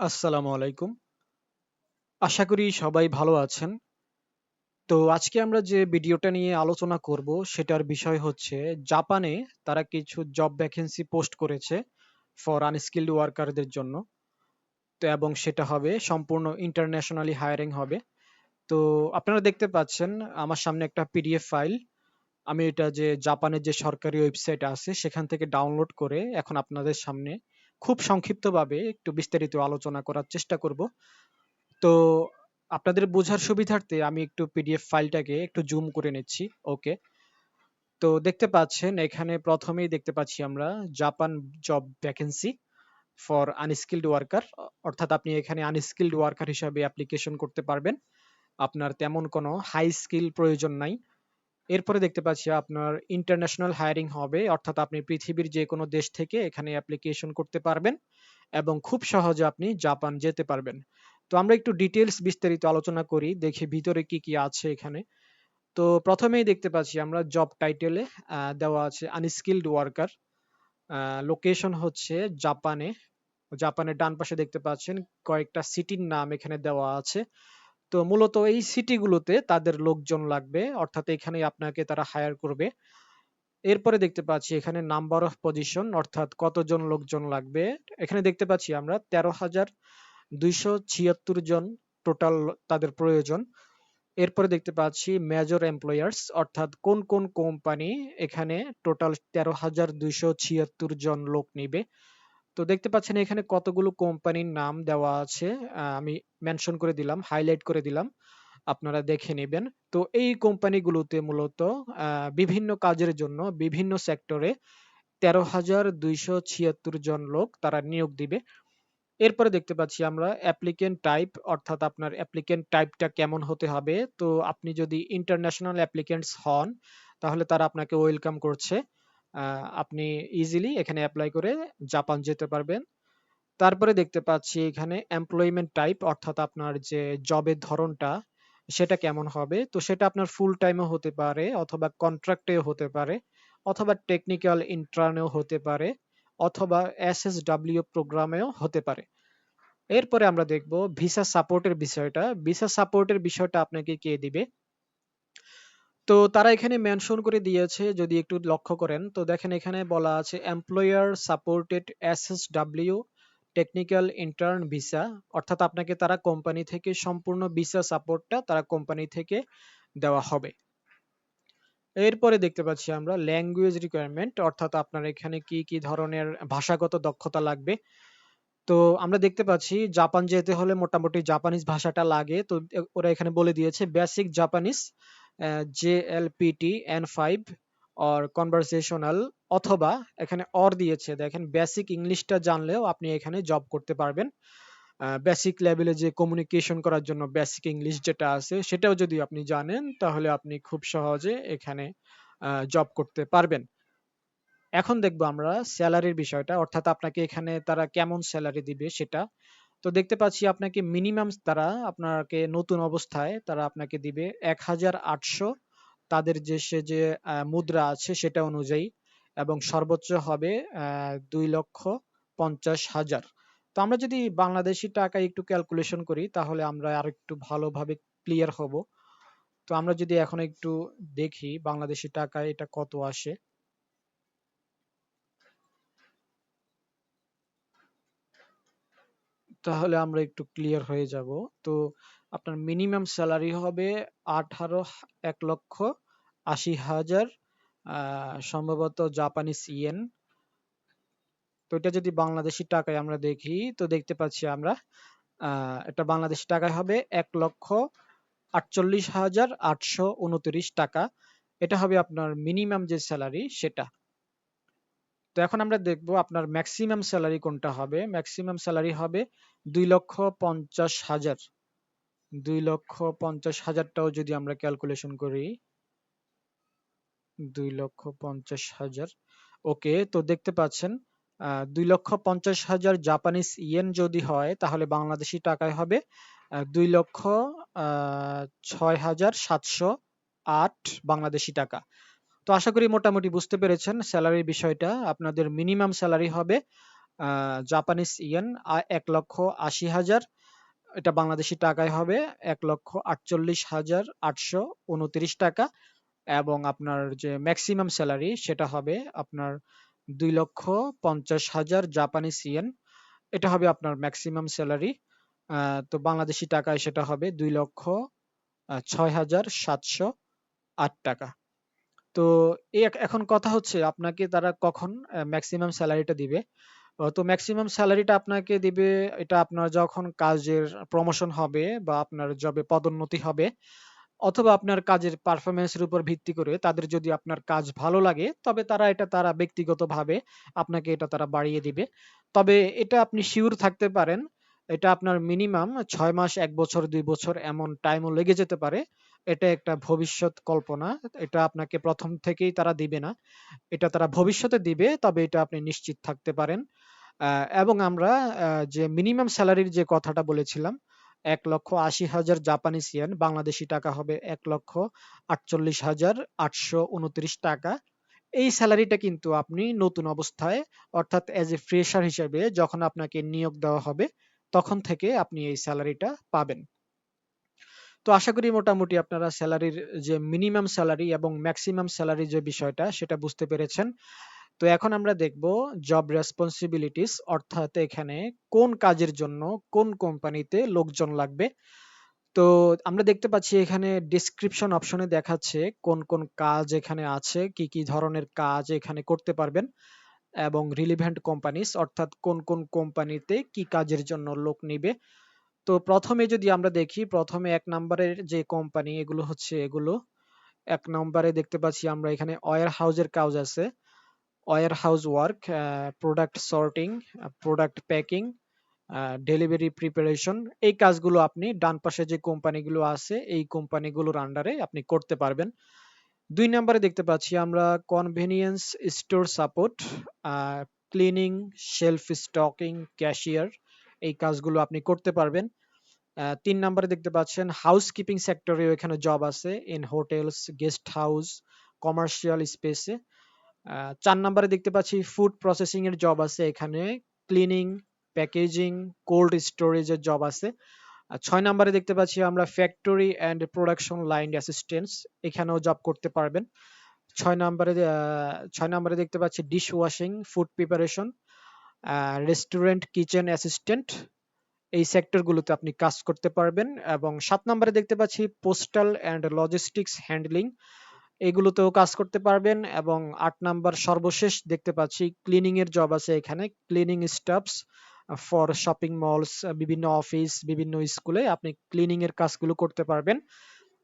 আসসালামু আলাইকুম। আশা করি সবাই ভালো আছেন। তো আজকে আমরা যে ভিডিওটা নিয়ে আলোচনা করব সেটার বিষয় হচ্ছে জাপানে তারা কিছু জব ভ্যাকেন্সি পোস্ট করেছে ফর আনস্কিলড ওয়ার্কারদের জন্য। তো এবং সেটা হবে সম্পূর্ণ ইন্টারন্যাশনালি হায়ারিং হবে। তো আপনারা দেখতে পাচ্ছেন আমার সামনে একটা পিডিএফ ফাইল। আমি এটা যে জাপানের যে সরকারি ওয়েবসাইট আছে সেখান থেকে ডাউনলোড করে এখন আপনাদের সামনে খুব সংক্ষিপ্তভাবে একটু বিস্তারিত আলোচনা করার চেষ্টা করব। তো আপনাদের বোঝার সুবিধার্থে আমি একটু পিডিএফ ফাইলটাকে একটু জুম করে নিচ্ছি। ওকে। তো দেখতে পাচ্ছেন এখানে প্রথমেই দেখতে পাচ্ছি আমরা Japan job vacancy for unskilled worker, অর্থাৎ আপনি এখানে আনস্কিলড ওয়ার্কার হিসাবে অ্যাপ্লিকেশন করতে পারবেন। আপনার তেমন কোনো হাই স্কিল প্রয়োজন নাই। এরপরে দেখতে পাচ্ছি আপনার ইন্টারন্যাশনাল হায়ারিং হবে, অর্থাৎ আপনি পৃথিবীর যে কোনো দেশ থেকে এখানে অ্যাপ্লিকেশন করতে পারবেন এবং খুব সহজে আপনি জাপান যেতে পারবেন। তো আমরা একটু ডিটেলস বিস্তারিত আলোচনা করি, দেখি ভিতরে কি কি আছে এখানে। তো প্রথমেই দেখতে পাচ্ছি আমরা জব টাইটেলে দেওয়া আছে আনস্কিলড ওয়ার্কার। লোকেশন হচ্ছে জাপানে। জাপানের ডান পাশে দেখতে পাচ্ছেন কয়েকটা সিটির নাম এখানে দেওয়া আছে। তো মূলত এই সিটিগুলোতে তাদের লোকজন লাগবে, অর্থাৎ এখানে আপনাকে তারা হায়ার করবে। এরপরে দেখতে পাচ্ছি এখানে নাম্বার অফ পজিশন, অর্থাৎ কতজন লোকজন লাগবে। এখানে দেখতে পাচ্ছি আমরা 13,276 জন টোটাল তাদের প্রয়োজন। এরপরে দেখতে পাচ্ছি মেজর এমপ্লয়ার্স, অর্থাৎ কোন কোন কোম্পানি এখানে টোটাল 13,276 জন লোক নিবে। তো দেখতে পাচ্ছেন এখানে কতগুলো কোম্পানির নাম দেওয়া আছে। আমি মেনশন করে দিলাম, হাইলাইট করে দিলাম, আপনারা দেখে নেবেন। তো এই কোম্পানিগুলোতে মূলত বিভিন্ন কাজের জন্য বিভিন্ন সেক্টরে 13,276 জন লোক তারা নিয়োগ দিবে। এরপরে দেখতে পাচ্ছি আমরা অ্যাপ্লিকেন্ট টাইপ, অর্থাৎ আপনার অ্যাপ্লিকেন্ট টাইপটা কেমন হতে হবে। তো আপনি যদি ইন্টারন্যাশনাল অ্যাপ্লিকেন্টস হন তাহলে তারা আপনাকে ওয়েলকাম করছে। আপনি ইজিলি এখানে অ্যাপ্লাই করে জাপান যেতে পারবেন। তারপরে দেখতে পাচ্ছি এখানে এমপ্লয়মেন্ট টাইপ, অর্থাৎ আপনার যে জবের ধরনটা সেটা কেমন হবে। তো সেটা আপনার ফুল টাইমও হতে পারে, অথবা কন্ট্রাক্টেও হতে পারে, অথবা টেকনিক্যাল ইন্টার্নেও হতে পারে, অথবা এসএসডব্লিউ প্রোগ্রামেও হতে পারে। এরপরে আমরা দেখব ভিসা সাপোর্টের বিষয়টা। ভিসা সাপোর্টের বিষয়টা আপনাকে কে দিবে। তো তারা এখানে মেনশন করে দিয়েছে, যদি একটু লক্ষ্য করেন তো দেখেন এখানে বলা আছে employer supported SSW technical intern visa, অর্থাৎ আপনাকে তারা কোম্পানি থেকে সম্পূর্ণ ভিসা সাপোর্টটা তারা কোম্পানি থেকে দেওয়া হবে। এরপরে দেখতে পাচ্ছি আমরা ল্যাঙ্গুয়েজ রিকোয়ারমেন্ট, অর্থাৎ আপনার এখানে কি কি ধরনের ভাষাগত দক্ষতা লাগবে। তো আমরা দেখতে পাচ্ছি জাপান যেতে হলে মোটামুটি জাপানিজ ভাষাটা লাগে। তো ওরা এখানে বলে দিয়েছে basic Japanese, JLPT N5 or conversational, অথবা এখানে অর দিয়েছে দেখেন বেসিক ইংলিশটা জানলেও আপনি এখানে জব করতে পারবেন। বেসিক লেভেলে যে কমিউনিকেশন করার জন্য বেসিক ইংলিশ যেটা আছে সেটাও যদি আপনি জানেন তাহলে আপনি খুব সহজে এখানে জব করতে পারবেন। এখন দেখবো আমরা স্যালারির বিষয়টা, অর্থাৎ আপনাকে এখানে তারা কেমন স্যালারি দিবে সেটা। তো দেখতে পাচ্ছি আপনাকে মিনিমাম তারা আপনাকে নতুন অবস্থায় তারা আপনাকে দিবে 1,800 তাদের যে সে যে মুদ্রা আছে সেটা অনুযায়ী, এবং সর্বোচ্চ হবে 2,50,000। তো আমরা যদি বাংলাদেশি টাকায় একটু ক্যালকুলেশন করি তাহলে আমরা আর একটু ভালোভাবে ক্লিয়ার হব। তো আমরা যদি এখন একটু দেখি বাংলাদেশি টাকায় এটা কত আসে, তাহলে আমরা একটু ক্লিয়ার হয়ে যাব। তো আপনার মিনিমাম স্যালারি হবে 1,80,80,000 সম্ভবত জাপানিজ ইয়েন। তো এটা যদি বাংলাদেশি টাকায় আমরা দেখি তো দেখতে পাচ্ছি আমরা এটা বাংলাদেশি টাকায় হবে 1,48,829 টাকা। এটা হবে আপনার মিনিমাম যে স্যালারি সেটা। তো এখন আমরা দেখব আপনার ম্যাক্সিমাম স্যালারি কোনটা হবে। ম্যাক্সিমাম স্যালারি হবে 2,50,000। 2,50,000টাও যদি আমরা ক্যালকুলেশন করি, 2,50,000। ওকে, তো দেখতে পাচ্ছেন 2,50,000 জাপানিজ ইয়েন যদি হয় তাহলে বাংলাদেশি টাকায় হবে 2,06,708 বাংলাদেশি টাকা। তো আশা করি মোটামুটি বুঝতে পেরেছেন স্যালারির বিষয়টা। আপনাদের মিনিমাম স্যালারি হবে জাপানিজ ইয়েন 1,80,000, এটা বাংলাদেশি টাকায় হবে 1,48,829 টাকা। এবং আপনার যে ম্যাক্সিমাম স্যালারি সেটা হবে আপনার 2,50,000 জাপানিজ ইয়েন, এটা হবে আপনার ম্যাক্সিমাম স্যালারি। তো বাংলাদেশি টাকায় সেটা হবে 2,06,708 টাকা। তো এখন কথা হচ্ছে আপনাকে তারা কখন ম্যাক্সিমাম স্যালারিটা দিবে। তো ম্যাক্সিমাম স্যালারিটা আপনাকে দিবে এটা আপনার যখন কাজের প্রমোশন হবে বা আপনার জবে পদোন্নতি হবে, অথবা আপনার কাজের পারফরম্যান্সের উপর ভিত্তি করে তাদের যদি আপনার কাজ ভালো লাগে তবে তারা ব্যক্তিগতভাবে আপনাকে এটা তারা বাড়িয়ে দিবে। তবে এটা আপনি শিওর থাকতে পারেন, এটা আপনার মিনিমাম 6 মাস, 1 বছর, 2 বছর এমন টাইমও লেগে যেতে পারে। এটা একটা ভবিষ্যৎ কল্পনা, এটা আপনাকে প্রথম থেকেই তারা দিবে না, এটা তারা ভবিষ্যতে দিবে, তবে এটা আপনি নিশ্চিত থাকতে পারেন। এবং আমরা যে মিনিমাম স্যালারির যে কথাটা বলেছিলাম, 1,80,000 জাপানিজ ইয়েন, বাংলাদেশি টাকা হবে 1,48,829 টাকা। এই স্যালারিটা কিন্তু আপনি নতুন অবস্থায়, অর্থাৎ এজ এ ফ্রেশার হিসেবে যখন আপনাকে নিয়োগ দেওয়া হবে তখন থেকে আপনি এই স্যালারিটা পাবেন। তো আশা করি মোটামুটি আপনারা স্যালারির যে মিনিমাম স্যালারি এবং ম্যাক্সিমাম স্যালারি যে বিষয়টা সেটা বুঝতে পেরেছেন। তো এখন আমরা দেখব জব রেসপন্সিবিলিটিস, অর্থাৎ এখানে কোন কাজের জন্য কোন কোম্পানিতে লোকজন লাগবে। তো আমরা দেখতে পাচ্ছি এখানে ডেসক্রিপশন অপশনে দেখাচ্ছে কোন কোন কাজ এখানে আছে, কি কি ধরনের কাজ এখানে করতে পারবেন, এবং রিলিভেন্ট কোম্পানিস, অর্থাৎ কোন কোন কোম্পানিতে কি কাজের জন্য লোক নিবে। তো প্রথমে যদি আমরা দেখি, প্রথমে 1 নম্বরের যে কোম্পানি এগুলো হচ্ছে এগুলো। 1 নম্বরে দেখতে পাচ্ছি আমরা এখানে ওয়্যার হাউসের কাজ আছে, warehouse work, product sorting, product packing, delivery preparation. এই কাজগুলো আপনি ডান পাশে যে কোম্পানিগুলো আছে এই কোম্পানিগুলোর আন্ডারে আপনি করতে পারবেন। 2 নম্বরে দেখতে পাচ্ছি আমরা convenience store support, cleaning, shelf stocking, cashier, এই কাজগুলো আপনি করতে পারবেন। 3 নম্বরে দেখতে পাচ্ছেন হাউসকিপিং সেক্টরেও এখানে জব আছে, in hotels, guest house, commercial স্পেসে। 4 নম্বরে দেখতে পাচ্ছি ফুড প্রসেসিং এর জব আছে এখানে, ক্লিনিং, প্যাকেজিং, কোল্ড স্টোরেজের জব আছে। 6 নম্বরে দেখতে পাচ্ছি আমরা factory and production line assistants, এখানেও জব করতে পারবেন। 6 নম্বরে দেখতে পাচ্ছি dish washing, food preparation, restaurant kitchen assistant, এই সেক্টরগুলোতে আপনি কাজ করতে পারবেন। এবং 7 নম্বরে দেখতে পাচ্ছি পোস্টাল অ্যান্ড লজিস্টিক্স হ্যান্ডলিং, এগুলোতেও কাজ করতে পারবেন। এবং 8 নম্বর সর্বশেষ দেখতে পাচ্ছি ক্লিনিং এর জব আছে এখানে, cleaning stuffs for shopping malls, বিভিন্ন অফিস, বিভিন্ন স্কুলে আপনি ক্লিনিং এর কাজগুলো করতে পারবেন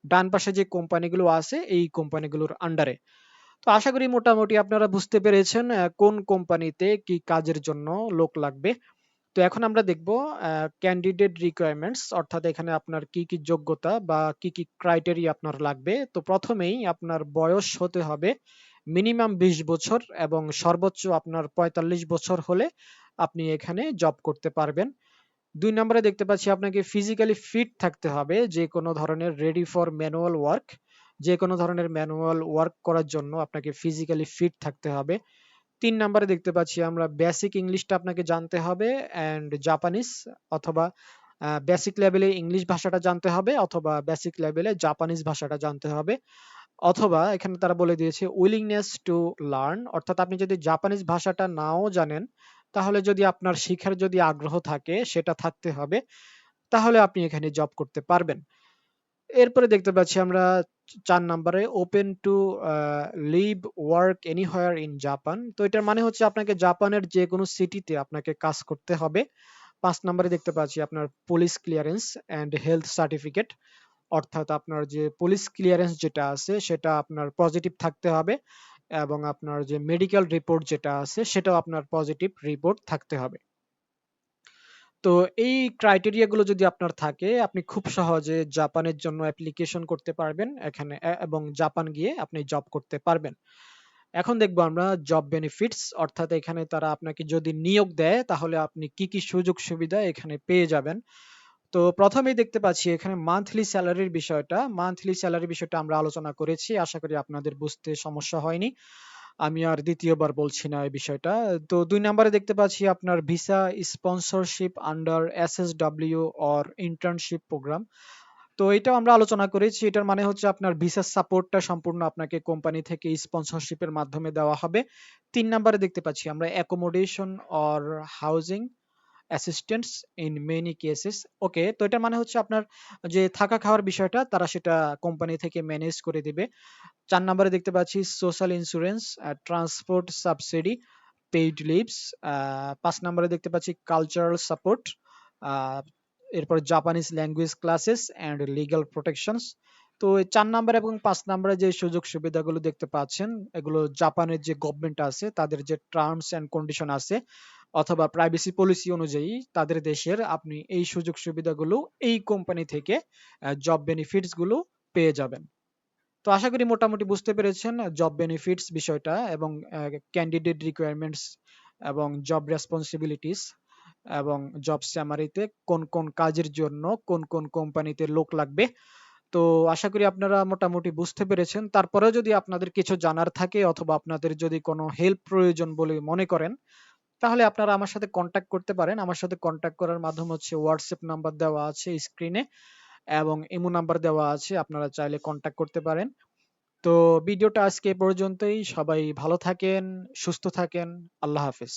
ডান পাশে যে কোম্পানিগুলো আছে এই কোম্পানিগুলোর আন্ডারে। তো আশা করি মোটামুটি আপনারা বুঝতে পেরেছেন কোন কোম্পানিতে কি কাজের জন্য লোক লাগবে। তো এখন আমরা দেখব ক্যান্ডিডেট রিকোয়ারমেন্টস, অর্থাৎ এখানে আপনার কি কি যোগ্যতা বা কি কি ক্রাইটেরিয়া আপনার লাগবে। তো প্রথমেই আপনার বয়স হতে হবে মিনিমাম 20 বছর এবং সর্বোচ্চ আপনার 45 বছর হলে আপনি এখানে জব করতে পারবেন। 2 নম্বরে দেখতে পাচ্ছি আপনাকে ফিজিক্যালি ফিট থাকতে হবে, যে কোনো ধরনের রেডি ফর ম্যানুয়াল ওয়ার্ক, যে কোনো ধরনের ম্যানুয়াল ওয়ার্ক করার জন্য আপনাকে ফিজিক্যালি ফিট থাকতে হবে। 3 নম্বরে দেখতে পাচ্ছি আমরা বেসিক ইংলিশটা আপনাকে জানতে হবে অ্যান্ড জাপানিজ, অথবা বেসিক লেভেলে ইংলিশ ভাষাটা জানতে হবে অথবা বেসিক লেভেলে জাপানিজ ভাষাটা জানতে হবে। অথবা এখানে তারা বলে দিয়েছে উইলিংনেস টু লার্ন, অর্থাৎ আপনি যদি জাপানিজ ভাষাটা নাও জানেন তাহলে যদি আপনার শিখার যদি আগ্রহ থাকে সেটা থাকতে হবে, তাহলে আপনি এখানে জব করতে পারবেন। এরপরে দেখতে পাচ্ছি আমরা 4 নম্বরে open to live work anywhere in Japan. তো এটার মানে হচ্ছে আপনাকে জাপানের যে কোনো সিটিতে আপনাকে কাজ করতে হবে। 5 নম্বরে দেখতে পাচ্ছি আপনার police clearance and health certificate, অর্থাৎ আপনার যে পুলিশ ক্লিয়ারেন্স যেটা আছে সেটা আপনার পজিটিভ থাকতে হবে এবং আপনার যে মেডিকেল রিপোর্ট যেটা আছে সেটাও আপনার পজিটিভ রিপোর্ট থাকতে হবে। তো এই ক্রাইটেরিয়া গুলো যদি আপনার থাকে আপনি খুব সহজে জাপানের জন্য অ্যাপ্লিকেশন করতে পারবেন এখানে, এবং জাপান গিয়ে আপনি জব করতে পারবেন। এখন দেখবো আমরা জব বেনিফিটস, অর্থাৎ এখানে তারা আপনাকে যদি নিয়োগ দেয় তাহলে আপনি কি কি সুযোগ সুবিধা এখানে পেয়ে যাবেন। তো প্রথমেই দেখতে পাচ্ছি এখানে মান্থলি স্যালারির বিষয়টা আমরা আলোচনা করেছি, আশা করি আপনাদের বুঝতে সমস্যা হয়নি। আমি আর দ্বিতীয়বার বলছি না এই বিষয়টা। তো ২ নাম্বারে দেখতে পাচ্ছি আপনার visa sponsorship under SSW or internship program. তো এটাও আমরা আলোচনা করেছি। এটার মানে হচ্ছে আপনার ভিসা সাপোর্টটা সম্পূর্ণ আপনাকে কোম্পানি থেকে স্পন্সরশিপের মাধ্যমে দেওয়া হবে। ৩ নাম্বারে দেখতে পাচ্ছি আমরা accommodation or housing assistants in many cases. Okay, তো এটার মানে হচ্ছে আপনার যে থাকা খাওয়ার বিষয়টা তারা সেটা কোম্পানি থেকে ম্যানেজ করে দিবে। ৪ নাম্বারে দেখতে পাচ্ছি social insurance, transport subsidy, paid leaves. ৫ নাম্বারে দেখতে পাচ্ছি কালচারাল সাপোর্ট, আ এরপর Japanese language classes and legal protections. তো এই ৪ নাম্বার এবং ৫ নাম্বারে যে সুযোগ সুবিধাগুলো দেখতে পাচ্ছেন, এগুলো জাপানের যে গভর্নমেন্ট আছে তাদের যে টার্মস অ্যান্ড কন্ডিশন আছে অথবা প্রাইভেসি পলিসি অনুযায়ী তাদের দেশের আপনি এই সুযোগ সুবিধাগুলো এই কোম্পানি থেকে জব বেনিফিটস গুলো পেয়ে যাবেন। তো আশা করি মোটামুটি বুঝতে পেরেছেন জব বেনিফিটস বিষয়টা এবং ক্যান্ডিডেট রিকোয়ারমেন্টস এবং জব রেসপন্সিবিলিটিস এবং জব সামারিতে কোন কোন কাজের জন্য কোন কোন কোম্পানিতে লোক লাগবে। তো আশা করি আপনারা মোটামুটি বুঝতে পেরেছেন। তারপরেও যদি আপনাদের কিছু জানার থাকে অথবা আপনাদের যদি কোনো হেল্প প্রয়োজন বলে মনে করেন, তাহলে আপনারা আমার সাথে কনট্যাক্ট করতে পারেন। আমার সাথে কনট্যাক্ট করার মাধ্যম হচ্ছে WhatsApp নাম্বার দেওয়া আছে স্ক্রিনে এবং ইমো নাম্বার দেওয়া আছে। আপনারা চাইলে কনট্যাক্ট করতে পারেন। তো ভিডিওটা আজকে এ পর্যন্তই। সবাই ভালো থাকেন, সুস্থ থাকেন। আল্লাহ হাফেজ।